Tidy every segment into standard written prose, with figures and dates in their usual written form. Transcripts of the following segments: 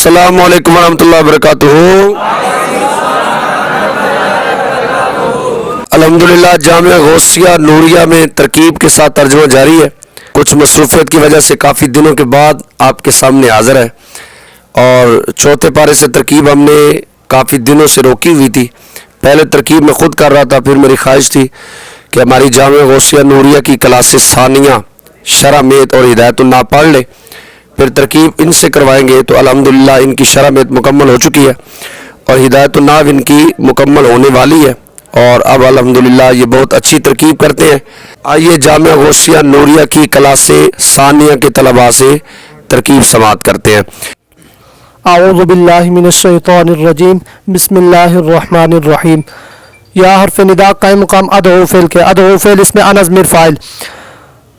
السلام علیکم ورحمۃ اللہ وبرکاتہ۔ الحمدللہ جامعہ غوثیہ نوریہ میں ترکیب کے ساتھ ترجمہ جاری ہے۔ کچھ مصروفیت کی وجہ سے کافی دنوں کے بعد آپ کے سامنے حاضر ہے، اور چوتھے پارے سے ترکیب ہم نے کافی دنوں سے روکی ہوئی تھی۔ پہلے ترکیب میں خود کر رہا تھا، پھر میری خواہش تھی کہ ہماری جامعہ غوثیہ نوریہ کی کلاسز ثانیہ شرح میت اور ہدایت الناح پڑھ لے، پھر ترکیب ان سے کروائیں گے۔ تو الحمدللہ ان کی شرح میت مکمل ہو چکی ہے اور ہدایت الناح ان کی مکمل ہونے والی ہے، اور اب الحمدللہ یہ بہت اچھی ترکیب کرتے ہیں۔ آئیے جامعہ غوثیہ نوریہ کی کلاس ثانیہ کے طلباء سے ترکیب سماعت کرتے ہیں۔ اعوذ باللہ من الشیطان الرجیم، بسم اللہ الرحمن الرحیم۔ یا حرف ندا قائم مقام ادعو فعل کے، ادعو فعل اسم انا ضمیر فاعل،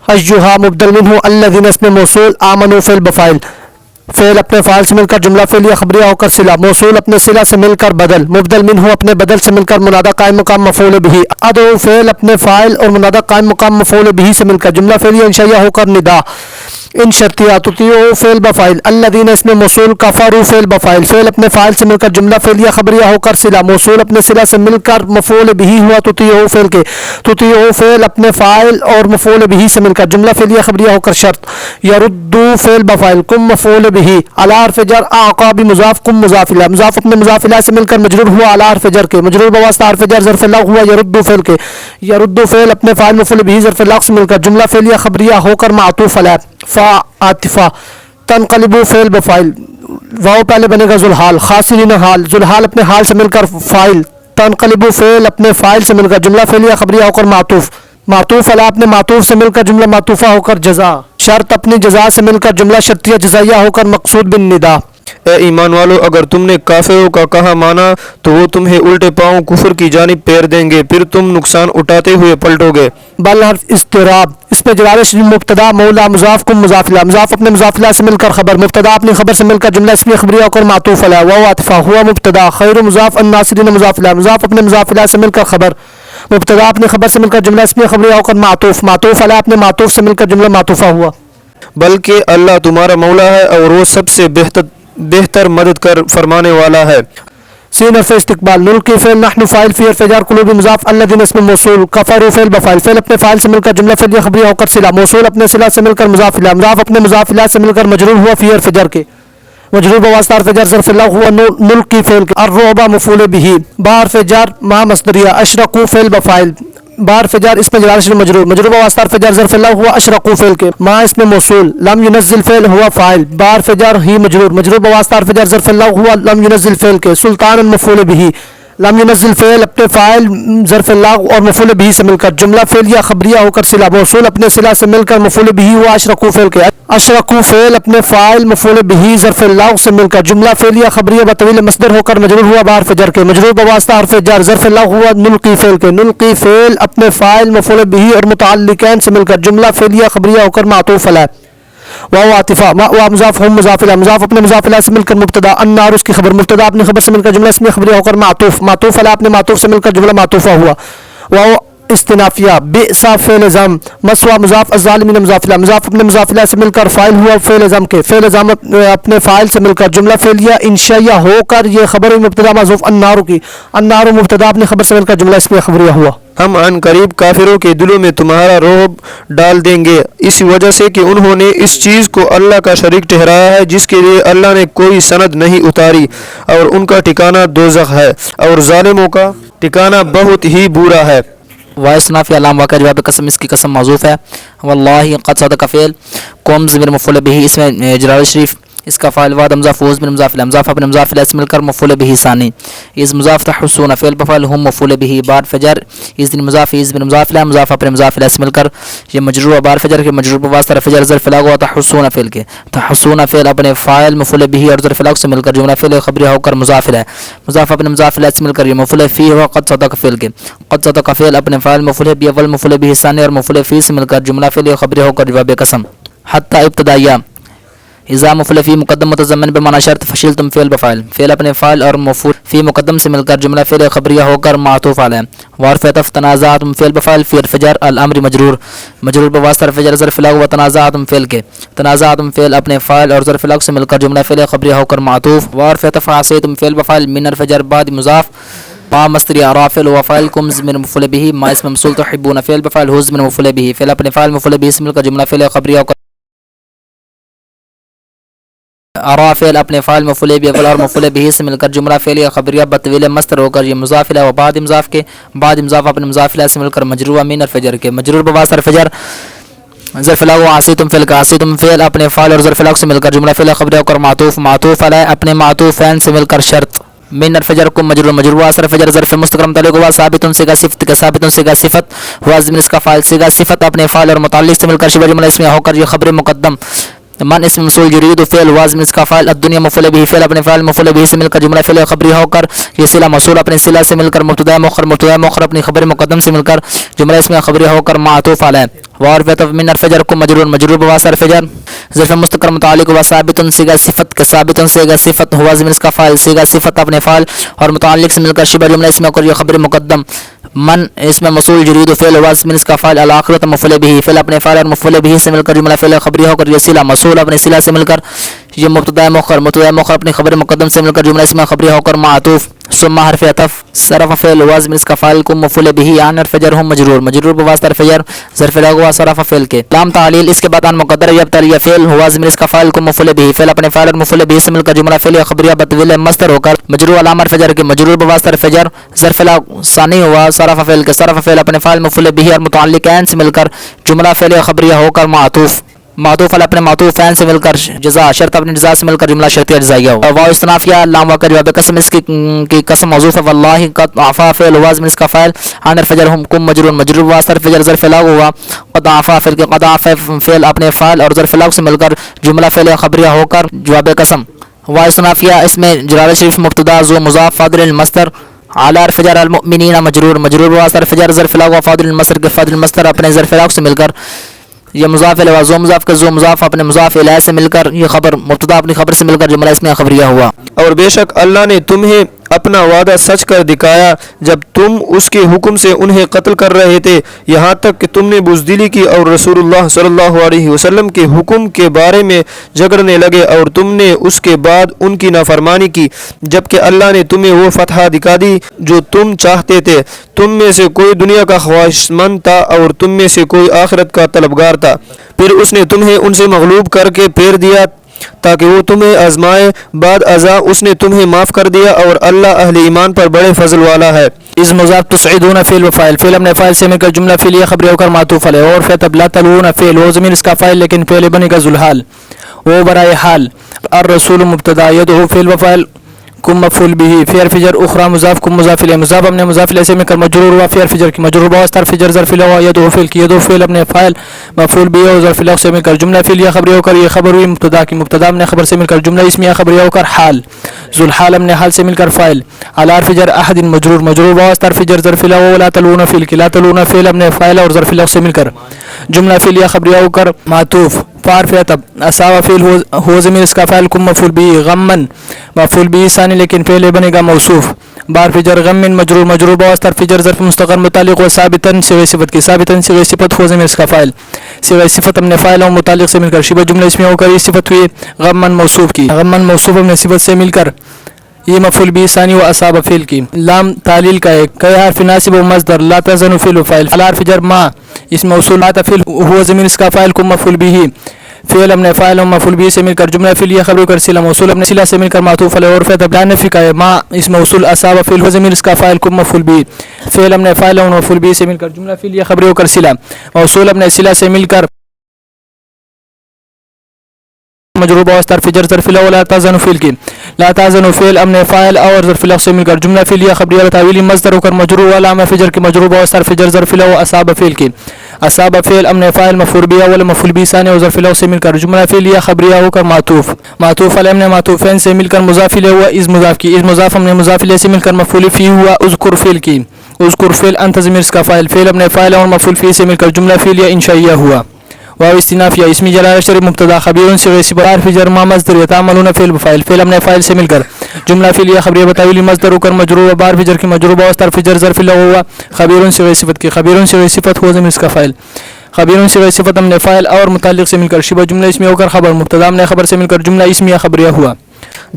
اشجھا مبدل منہ الذین اسم موصول، آمنوا فعل بفاعل، فعل اپنے فاعل سے مل کر جملہ فعلیہ خبریہ ہو کر صلہ، موصول اپنے صلہ سے مل کر بدل، مبدل منہ اپنے بدل سے مل کر منادہ قائم مقام مفعول بہ، ادعو فعل اپنے فاعل اور منادہ قائم مقام مفعول بہ سے مل کر جملہ فعلیہ انشائیہ ہو کر ندا ان شرطیہ، تطیعوا فعل بفاعل، الذین اسم موصول، کفروا فعل بفاعل، فعل اپنے فاعل سے مل کر جملہ فعلیہ خبریہ ہو کر صلہ، موصول اپنے صلہ سے مل کر مفعول بہ ہوا تطیعوا فعل کے، تطیعوا فعل اپنے فاعل اور مفعول بہ سے مل کر جملہ فعلیہ خبریہ ہو کر شرط، یردوا فعل بفاعل، کم مفعول بہ، علی حرف جر اعقاب مضاف، کم مضاف الیہ، مضاف اپنے مضاف الیہ سے مل کر مجرور ہوا علی حرف جر کے، مجرور بواسطہ حرف جر ظرف اللہ ہوا یردوا فعل کے، یردوا فعل اپنے فاعل مفعول بہ ظرف اللہ سے مل کر جملہ فعلیہ خبریہ ہو کر معطوف علیہ، فا عاطفہ، تنقلبوا فعل بفاعل، واو پہلے بنے گا ذوالحال، خاسرین حال، ذوالحال اپنے حال سے مل کر فاعل، تنقلبوا فعل اپنے فاعل سے مل کر جملہ فعلیہ خبریہ ہو کر معطوف، معطوف علی اپنے معطوف سے مل کر جملہ معطوفہ ہو کر جزا، شرط اپنی جزا سے مل کر جملہ شرطیہ جزائیہ ہو کر مقصود بالندا۔ اے ایمان والو، اگر تم نے کافروں کا کہا مانا تو وہ تمہیں الٹے پاؤں کفر کی جانب پھیر دیں گے، پھر تم نقصان اٹھاتے ہوئے پلٹو گے۔ بل حرف استراب، اس پہ جلالش مبتدا مولا مضاف کم مضاف الیہ، مضاف اپنے مضاف الیہ سے مل کر خبر، مبتدا اپنی خبر سے مل کر جملہ اسمیہ خبریہ ہو کر معطوف علیہ، واو عاطفہ، ہوا مبتدا، خیر مضاف، الناصرین مضاف الیہ، مضاف اپنے مضاف الیہ سے مل کر خبر، مبتدا اپنی خبر سے مل کر جملہ اسمیہ خبریہ ہو کر معطوف، معطوف علیہ اپنے معطوف سے مل کر جملہ معطوفہ ہوا۔ بلکہ اللہ تمہارا مولا ہے اور وہ سب سے بہتر مدد کر فرمانے والا ہے۔ سین حرف استقبال، نلقی فعل نحن فاعل، فی حرف جر قلوب مضاف، الذین اسم موصول، کفروا فعل بفاعل، فعل اپنے فاعل سے مل کر جملہ فعلیہ خبریہ ہو کر صلہ، موصول اپنے صلہ سے مل کر مضاف الیہ، مضاف اپنے مضاف الیہ سے مل کر مجرور ہوا فی حرف جر کے، مجرور بواسطہ حرف جر ظرف اللہ ہوا نلقی فعل کے، الرعب مفعول بہ، با حرف جر ما مصدریہ، اشرقوا فعل بفاعل، با حرف جر اس میں جلالش مجرور، مجرور بواسطہ حرف جر ظرف اللہ ہوا اشرقوا فعل کے، ما اس میں موصول، لم ينزل فعل ہوا فاعل، با حرف جر ہی مجرور، مجرور بواسطہ حرف جر ظرف اللہ ہوا لم ينزل فعل کے، سلطان مفعول بہ، لم ينزل فعل اپنے فاعل ظرف اللہ اور مفعول بہ سے مل کر جملہ فعلیہ خبریہ ہو کر صلہ، موصول اپنے صلہ سے مل کر مفعول بہ ہوا اشرقوا فعل کے، اشرقوا فعل اپنے فاعل مفعول بہ ظرف اللہ سے مل کر جملہ فعلیہ خبریہ بطویل مصدر ہو کر مجرور ہوا بحرف جر کے، مجرور بواسطہ حرف جر ظرف اللہ ہوا نلقی فعل کے، نلقی فعل اپنے فاعل مفعول بہ اور متعلقین سے مل کر جملہ فعلیہ خبریہ ہو کر معطوف علیہ، واو عاطفہ، و مضاف ہم مضاف الیہ، مضاف اپنے مضاف الیہ سے مل کر مبتدا، النار اس کی خبر، مبتدا اپنی خبر سے مل کر جملہ اسمیہ خبریہ ہو کر معطوف، معطوف علیہ اپنے معطوف سے مل کر جملہ معطوفہ ہوا، واو استنافیہ، بئس فعل ضم، مسوا مضاف، الظالمین مضاف الیہ، مضاف اپنے مضاف الیہ سے مل کر فاعل ہوا فعل ضم کے، فعل ضم اپنے فاعل سے مل کر جملہ فعلیہ انشائیہ ہو کر یہ خبر مبتدا محذوف النار کی، النار مبتدا اپنی خبر سے مل کر جملہ اسمیہ خبریہ ہوا۔ ہم عن قریب کافروں کے دلوں میں تمہارا رعب ڈال دیں گے، اس وجہ سے کہ انہوں نے اس چیز کو اللہ کا شریک ٹھہرایا ہے جس کے لیے اللہ نے کوئی سند نہیں اتاری، اور ان کا ٹھکانہ دوزخ ہے، اور ظالموں کا ٹھکانہ بہت ہی برا ہے۔ وائس نافی علام واقع جواب قسم، اس کی قسم موصوف ہے، واللہ قد صدق فعل، قوم ضمیر مفعول بہ، اس میں جلال شریف، اس کا فاعل واد مضاف وز بن مضاف الیہ، مضاف اپنے مضاف الیہ سے مل کر مفعول بہ ثانی، از مضاف تحسون فعل بفعل ہم مفعول بہ، بار فجر از دن مضاف از بن مضاف الیہ، مضاف اپنے مضاف الیہ سے مل کر یہ مجرور و بار فجر کے مجرور بواسطہ فجر ظرف لاغ و تحسون فعل کے، تحسون فعل اپنے فاعل مفعول بہ اور ظرف لاغ سے مل کر جملہ فعل خبریہ ہو کر مضاف الیہ، مضاف اپنے مضاف الیہ سے مل کر یہ مفعول فیہ و قد صدق فعل کے، قد صدق فعل اپنے فاعل مفعول بہ اول مفعول بہ ثانی اور مفعول فیہ سے مل کر جملہ فعل خبریہ ہو کر جواب قسم، حتی ابتدائیہ اذا مفعول فی مقدم متضمن بمعنی شرط فشلتم فعل بفاعل فعل اپنے فاعل اور مفعول فی مقدم سے مل کر جملہ فعل خبریہ ہو کر معطوف علیہ وارف عطف تنازعتم فعل بفاعل فی فجر الامر مجرور بواسطہ فجر ظرف لغو و تنازعتم فعل کے تنازعتم فعل اپنے فاعل اور ظرف لغو سے مل کر جملہ فعل خبریہ ہو کر معطوف وارف عطف عصیتم فعل بفاعل من الفجر بعد مضاف ما مصدر رافع وفاعل کم من مفعول به ما اسم موصول تحبون فعل بفاعل هو من مفعول به فعل اپنے فاعل مفعول به سے مل کر جملہ فعل خبریہ ہو کر رافع اپنے فاعل مفعول به اور مفعول به سے مل کر جملہ فعل خبریہ بطویل مصدر ہو کر یہ مضاف الیہ و بعد مضاف کے بعد مضاف اپنے مضاف الیہ سے مل کر مجرور من الفجر کے مجرور بواسطہ فجر ظرف لغو عصیتم فعل کا عصیتم فعل اپنے فاعل اور ظرف لغو سے مل کر جملہ فعل خبریہ ہو کر معطوف علیہ اپنے معطوف فعل سے مل کر شرط من الفجر کو مجرور واسطہ فجر ظرف مستقر متعلق ہوا ثابت صیغہ صفت کا ثابت صیغہ صفت ہوا ضمن اس کا فاعل صیغہ صفت اپنے فاعل اور متعلق سے مل کر شبہ جملہ اسمیہ ہو کر یہ خبر مقدم من اسم موصول یرید فعل واضم اس کا فاعل الدنیا مفعول به فعل اپنے فاعل مفعول به سے مل کر جملہ فعل خبری ہو کر یہ صلہ موصول اپنے صلہ سے مل کر مبتدا مؤخر اپنی خبر مقدم سے مل کر جملہ اسمیہ خبری ہو کر معطوف علیہ وعرف عطف من الفجر کو مجرور بواسطہ فجر ظرف مستقر متعلق و ثابت صیغہ صفت کے ثابت صیغہ صفت ہوا ضمن اس کا فاعل صیغہ صفت اپنے فاعل اور متعلق سے مل کر شبہ جملہ اسمیہ کر یہ خبر مقدم من اسم موصول یرید فعل واضم اس کا فاعل الاخرۃ مفعول به فعل اپنے فاعل اور مفعول به سے مل کر جملہ فعل خبری ہو کر یہ صلہ موصول اپنے صلہ سے مل کر یہ مبتدا مؤخر اپنی خبر مقدم سے مل کر جملہ اسمیہ خبری ہو کر معطوف ثم حرف عطف صرف فعل واضم اس کا فاعل کو مفعول به عن الفجر هم مجرور بواسطہ فجر ظرف لغو صرف فعل کے لام تعلیل اس کے بعد ان مقدر یبتل یا فعل ہوا ضمن اس کا فاعل کو مفعول به فعل اپنے فاعل اور مفعول به سے مل کر جملہ فعل خبریہ بطویل مصدر ہو کر مجرور علامہ فجر کے مجرور بواسطہ فجر ظرف لغو ثانی ہوا صرف فعل کے صرف فعل اپنے فاعل مفعول به اور متعلق عین سے مل کر جملہ فعل خبریہ ہو کر معطوف علی اپنے معطوف فعل سے مل کر جزاء شرط اپنے جزاء سے مل کر جملہ شرطیہ جزائیہ ہو واو استنافیہ لام واقع جواب قسم اس کی قسم موصوف ہے واللہ قد عفا فعل واضم اس کا فاعل عن الفجر هم کم مجرور واسطہ فجر ظرف لغو ہوا قد عفا فعل کے قد عفا فعل اپنے فاعل اور ظرف لغو سے مل کر جملہ فعل خبریہ ہو کر جواب قسم واو استنافیہ اس میں جلالہ شریف مبتدا ذو مضاف فاضل المصدر على الفجر المؤمنین مجرور واسطہ فجر ظرف لغو فاضل المصدر کے فاضل المصدر اپنے ظرف لغو سے مل کر یہ مضاف الیہ ذو مضاف کا ذو مضاف اپنے مضاف الیہ سے مل کر یہ خبر مبتدا اپنی خبر سے مل کر جملہ اسمیہ خبریہ ہوا اور بے شک اللہ نے تمہیں اپنا وعدہ سچ کر دکھایا جب تم اس کے حکم سے انہیں قتل کر رہے تھے یہاں تک کہ تم نے بزدلی کی اور رسول اللہ صلی اللہ علیہ وسلم کے حکم کے بارے میں جھگڑنے لگے اور تم نے اس کے بعد ان کی نافرمانی کی جبکہ اللہ نے تمہیں وہ فتح دکھا دی جو تم چاہتے تھے تم میں سے کوئی دنیا کا خواہشمند تھا اور تم میں سے کوئی آخرت کا طلبگار تھا پھر اس نے تمہیں ان سے مغلوب کر کے پھیر دیا تاکہ وہ تمہیں آزمائے بعد ازاں اس نے تمہیں معاف کر دیا اور اللہ اہل ایمان پر بڑے فضل والا ہے از مضاف تصعدون فعل و فاعل فعل اپنے فاعل سے مل کر جملہ فعلیہ خبریہ ہو کر معطوف علیہ اور فعل لا تلون فعل و ضمیر اس کا فاعل لیکن فعل بنے گا ذوالحال وہ برائے حال الرسول مبتدا یدعو فعل و فاعل کم مفعول به فی الفجر اخرى مضاف کم مضاف الیہ مضاف اپنے مضاف الیہ سے مل کر مجرور ہوا فی الفجر کی مجرور بواسطہ فجر ظرف لغو یدعو فعل کی یدعو فعل اپنے فاعل مفعول به اور ظرف لغو سے مل کر جملہ فعلیہ خبریہ ہو کر یہ خبر ہوئی مبتدا کی مبتدا اپنے خبر سے مل کر جملہ اسمیہ خبریہ ہو کر حال ذوالحال اپنے حال سے مل کر فاعل علی الفجر احد مجرور بواسطہ فجر ظرف لغو لا تلون فعل کی لا تلون فعل اپنے فاعل اور ظرف لغو سے مل کر جملہ فعلیہ خبریہ ہو کر معطوف فارف عطف اصاب فعل ہو ضمیر اس کا فاعل کم مفعول به غمن مفعول به ثانی لیکن فعل بنے گا موصوف بار فجر غم مجرور بواسطہ فجر ظرف مستقر متعلق و ثابتا صیغہ صفت کی ثابتا صیغہ صفت ہو ضمیر اس کا فاعل صیغہ صفت اپنے فاعل اور متعلق سے مل کر شبہ جملہ اسمیہ ہو کر یہ صفت ہوئی غمن موصوف کی غمن موصوف اپنے صفت سے مل کر یہ مفعول به ثانی و اصاب فعل کی لام تعلیل کا ایک کئی حرف ناصب و مصدر لا تزن فعل و فاعل على الفجر ما اس موصول لا تفعل هو ضمیر اس کا فاعل کو مفعول به فعل اپنے فاعل اور مفعول به سے مل کر جملہ فعلیہ خبر کر صلہ موصول اپنے صلہ سے مل کر معطوف علیہ اور فعل لا نفی کا ما اس موصول اصاب فعل هو ضمیر اس کا فاعل کو مفعول به فعل اپنے فاعل اور مفعول به سے مل کر جملہ فعلیہ خبر کر صلہ موصول اپنے صلہ سے مل کر مجرور بواسطہ فجر ظرف لغو لا تزن فعل کی لا تزن فعل اپنے فاعل اور ظرف لغو سے مل کر جملہ فعلیہ خبریہ تعویلی مصدر ہو کر مجرور علامہ فجر کی مجرور بواسطہ فجر ظرف لغو اصاب فعل کی اصاب فعل اپنے فاعل مفعول به اول مفعول به ثانی اور ظرف لغو سے مل کر جملہ فعلیہ خبریہ ہو کر معطوف علی اپنے معطوفین سے مل کر مضاف الیہ ہوا از مضاف کی از مضاف اپنے مضاف الیہ سے مل کر مفعول فی ہوا اذکر فعل کی اذکر فعل انت ضمیر اس کا فاعل فعل اپنے فاعل اور مفعول فی سے مل کر جملہ فعلیہ انشائیہ ہوا واو استنافیہ اسمی جلالہ شریف مبتدا خبیر سے صفت حرف جر ما مصدر یتعملون فعل بفاعل فعل اپنے فاعل سے مل کر جملہ فعلیہ خبریہ بتاویل مصدر ہو کر مجرور و بار فجر کی مجرور و حرف جر ظرف لغو ہوا خبیر سے صفت کی خبیر سے صفت ہو ضمیر اس کا فاعل خبیر سے صفت اپنے فاعل اور متعلق سے مل کر شبہ جملہ اسمی ہو کر خبر مبتدا اپنے خبر سے مل کر جملہ اسمیہ خبریہ ہوا.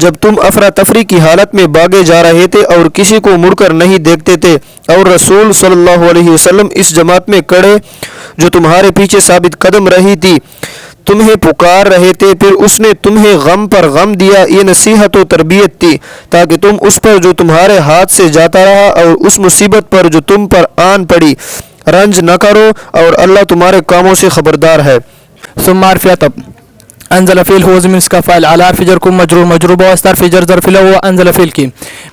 جب تم افراتفری کی حالت میں بھاگے جا رہے تھے اور کسی کو مڑ کر نہیں دیکھتے تھے اور رسول صلی اللہ علیہ وسلم اس جماعت میں کھڑے جو تمہارے پیچھے ثابت قدم رہی تھی تمہیں پکار رہے تھے، پھر اس نے تمہیں غم پر غم دیا، یہ نصیحت و تربیت تھی تاکہ تم اس پر جو تمہارے ہاتھ سے جاتا رہا اور اس مصیبت پر جو تم پر آن پڑی رنج نہ کرو، اور اللہ تمہارے کاموں سے خبردار ہے. ثم عرفیت انزل فعل هو ضمیر اس کا فاعل على حرف جر کو مجرور مجرور بواسطہ حرف جر ظرف له هو انزل فعل کی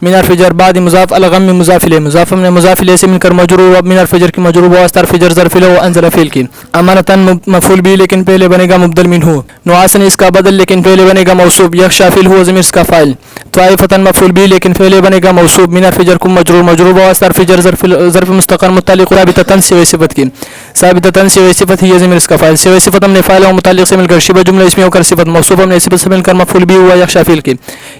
من حرف جر بعد مضاف الغم مضاف الیہ مضاف من مضاف الیہ سے مل کر مجرور و من حرف جر کی مجرور بواسطہ حرف جر ظرف له هو انزل فعل کی امانتا مفعول به لیکن پہلے بنے گا مبدل منه نعاسن اس کا بدل لیکن پہلے بنے گا موصوف یخشى فعل هو ضمیر اس کا فاعل طائفتا مفعول به لیکن پہلے بنے گا موصوف من حرف جر کو مجرور مجرور بواسطہ حرف جر ظرف مستقر متعلق ثابتتا سے صفت کی ثابتتا سے صفت ہی ضمیر اس کا فاعل سے صفت ہم نے فاعل و متعلق سے مل کر شبہ جملہ اسمی ہو کر صفت موصوف ہم نے صفت سے مل کر مفعول به ہوا یخشى فعل کی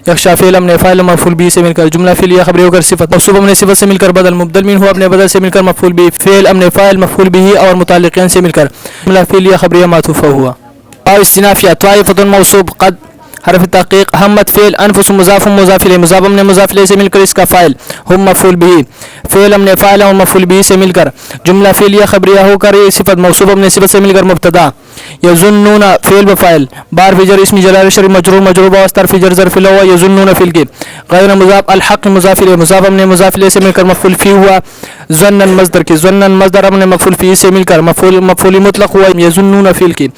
یخشى فعل ہم نے فاعل مفعول به سے مل کر جملہ فعلیہ خبر ہو کر صفت موصوف ہم نے صفت سے مل کر بدل مبدل منه ہوا اپنے بدل سے مل کر مفعول به فعل ہم نے فاعل مفعول به اور متعلقین سے مل کر جملہ فعلیہ خبریہ معطوف ہوا. اور استنافیہ طائفۃ موصوف قد حرف تحقیق همت فعل انفس مضاف مضاف الیہ مضاف ہم نے مضاف الیہ سے مل کر اس کا فاعل هم مفعول به فعل ہم نے فاعل اور مفعول به سے مل کر جملہ فعلیہ خبریہ ہو کر یہ صفت موصوف ہم نے صفت سے مل کر مبتدا یظنون فعل بفاعل بار فجر اسم جلال شریف مجرور مجرور بواسطہ حرف جر ظرف له هو یظنون فعل کی غیر مضاف الحق مضاف الیہ مضاف ہم نے مضاف الیہ سے مل کر مفعول فی ہوا ظنن مصدر کی ظنن مصدر ہم نے مفعول فی سے مل کر مفعول مطلق ہوا یظنون فعل کی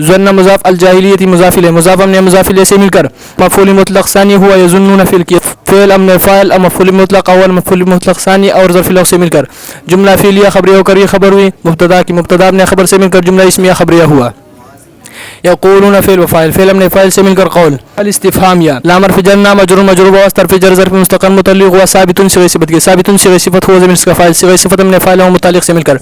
ظن مضاف الجاہلیت مضاف الیہ مضاف ہم نے مضاف الیہ سے مل کر مفعول مطلق ثانی ہوا یظنون فعل کی فعل ہم نے فاعل اور مفعول مطلق اول مفعول مطلق ثانی اور ظرف له سے مل کر جملہ فعلیہ خبریہ ہو کر یہ خبر ہوئی مبتدا کی مبتدا نے خبر سے مل کر جملہ اسمیہ خبریہ ہوا. یقولون فعل وفاعل فعل ہم نے فاعل سے مل کر قول الاستفهامیہ لام حرف جر مجرور مجرور بواسطہ حرف جر ظرف مستقر متعلق ہوا ثابت سے صفت کی ثابت سے صفت ہو ضمیر اس کا فاعل سے صفت ہم نے فاعل و متعلق سے مل کر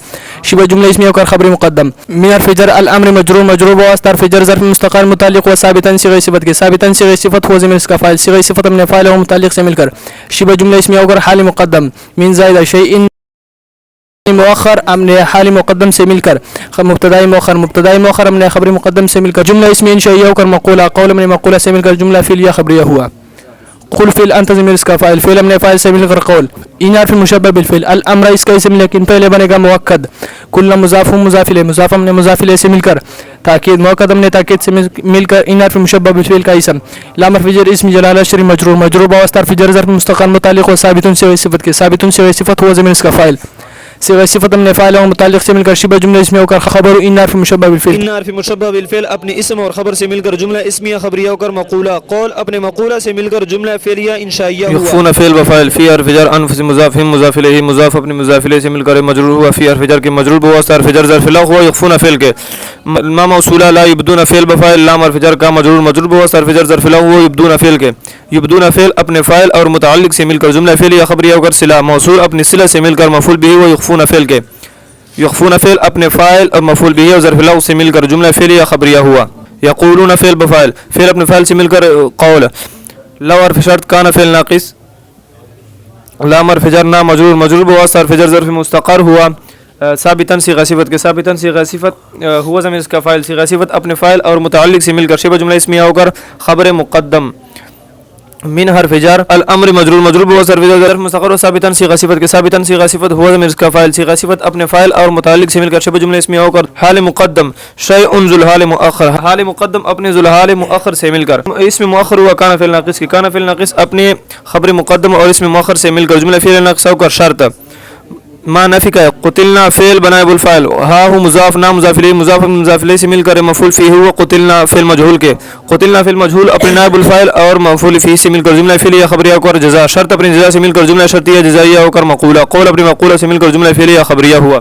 شبہ جملہ اسمیہ ہو کر خبر مقدم من حرف جر الامر مجرور مجرور بواسطہ حرف جر ظرف مستقر متعلق ہوا ثابت سے صفت کی ثابت سے صفت ہو ضمیر اس کا فاعل سے صفت ہم نے فاعل و متعلق سے مل کر شبہ جملہ اسمیہ ہو کر حال مقدم من زائد شیء مؤخر ہم نے حال مقدم سے مل کر مبتدائی مؤخر ہم نے خبر مقدم سے مل کر جملہ اسم انشائیہ ہو کر مقولہ قول ہم نے مقولہ سے مل کر جملہ فعلیہ خبریہ ہوا. قل فعل انت ضمیر اس کا فاعل فعل ہم نے فاعل سے مل کر قول ان حرف مشبہ بالفعل الامر اس کا اسم لیکن پہلے بنے گا مؤکد کل مضاف مضاف الیہ مضاف ہم نے مضاف الیہ سے مل کر تاکید مؤکد ہم نے تاکید سے مل کر ان حرف مشبہ بالفعل کا اسم لام حرف جر اسم جلالہ شریف مجرور مجرور بواسطہ حرف جر ظرف مستقر متعلق و ثابت سے صفت کے ثابت سے صفت ہوا ضمیر اس کا فاعل سے صفت ہم نے فاعل و متعلق سے مل کر شبہ جملہ اسمیہ ہو کر خبر ان حرف مشبہ بالفعل ان حرف مشبہ بالفعل اپنے اسم اور خبر سے مل کر جملہ اسمیہ خبریہ ہو کر مقولہ قول اپنے مقولہ سے مل کر جملہ فعلیہ انشائیہ ہوا. یخفون فعل وفاعل فی حرف جر انفس مضاف مضاف الیہ مضاف اپنے مضاف الیہ سے مل کر مجرور ہوا فی حرف جر کے مجرور بواسطہ حرف جر ظرف له ہوا یخفون فعل کے ما موصولہ لا یبدون فعل بفاعل لام حرف جر کا مجرور مجرور بواسطہ حرف جر ظرف له ہوا یبدون فعل کے یبدون فعل اپنے فاعل اور متعلق سے مل کر جملہ فعلیہ خبریہ ہو کر صلہ موصول اپنے صلہ سے مل کر مفعول به ہوا یخفون فعل کے یخفون فعل اپنے فاعل اور مفعول به اور ظرف له سے مل کر جملہ فعلیہ خبریہ ہوا. یقولون فعل بفاعل فعل اپنے فاعل سے مل کر قول لو حرف شرط کان فعل ناقص لام حرف جر نا مجرور مجرور بواسطہ حرف جر ظرف مستقر ہوا ثابتا صیغہ صفت کے ثابتا صیغہ صفت ہوا ضمیر اس کا فاعل صیغہ صفت اپنے فاعل اور متعلق سے مل کر شبہ جملہ اسمیہ ہو کر خبر مقدم من حرف جر الامر مجرور مجرور بواسطہ حرف جر ظرف مستقر و ثابتا صیغہ صفت کے ثابتا صیغہ صفت ہوا ضمیر اس کا فاعل صیغہ صفت اپنے فاعل اور متعلق سے مل کر شبہ جملہ اسمیہ ہو کر حال مقدم شیء ذو الحال مؤخر حال مقدم اپنے ذو الحال مؤخر سے مل کر اسم مؤخر ہوا کان فعل ناقص کی کان فعل ناقص اپنے خبر مقدم اور اسم مؤخر سے مل کر جملہ فعل ناقص ہو کر شرط ما نفی کا قتلنا فعل بنائب الفاعل ہا ہو مضاف نام مضاف الیہ مضاف الیہ سے مل کر مفعول فی ہوا قتلنا فعل مجہول کے قتلنا فعل مجہول اپنے نائب الفاعل اور مفعول فی سے مل کر جملہ فعلیہ خبریہ ہو کر جزاء شرط اپنی جزاء سے مل کر جملہ شرطیہ جزائیہ ہو کر مقولہ قول اپنی مقولہ سے مل کر جملہ فعلیہ خبریہ ہوا.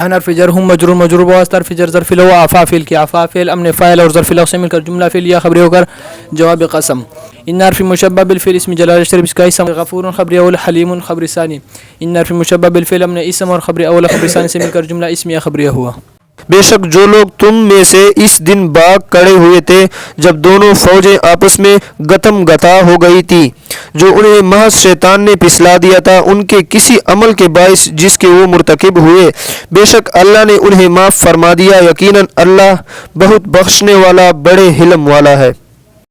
عن حرف جر هم مجرور مجرور بواسطہ حرف جر ظرف لو عفا فعل کی عفا فعل امن فاعل اور ظرف لو سے مل کر جملہ فعل یا خبری ہو کر جواب قسم ان حرف مشبہ بالفعل اسم جلالہ شریف اس کا اسم غفور خبری اول حلیم خبری ثانی ان حرف مشبہ بالفعل امن اسم اور خبری اول خبری ثانی سے مل کر جملہ اسم یا خبریہ ہوا. بے شک جو لوگ تم میں سے اس دن باغ کڑے ہوئے تھے جب دونوں فوجیں آپس میں گتم گتا ہو گئی تھی، جو انہیں محض شیطان نے پھسلا دیا تھا ان کے کسی عمل کے باعث جس کے وہ مرتکب ہوئے، بے شک اللہ نے انہیں معاف فرما دیا، یقیناً اللہ بہت بخشنے والا بڑے حلم والا ہے.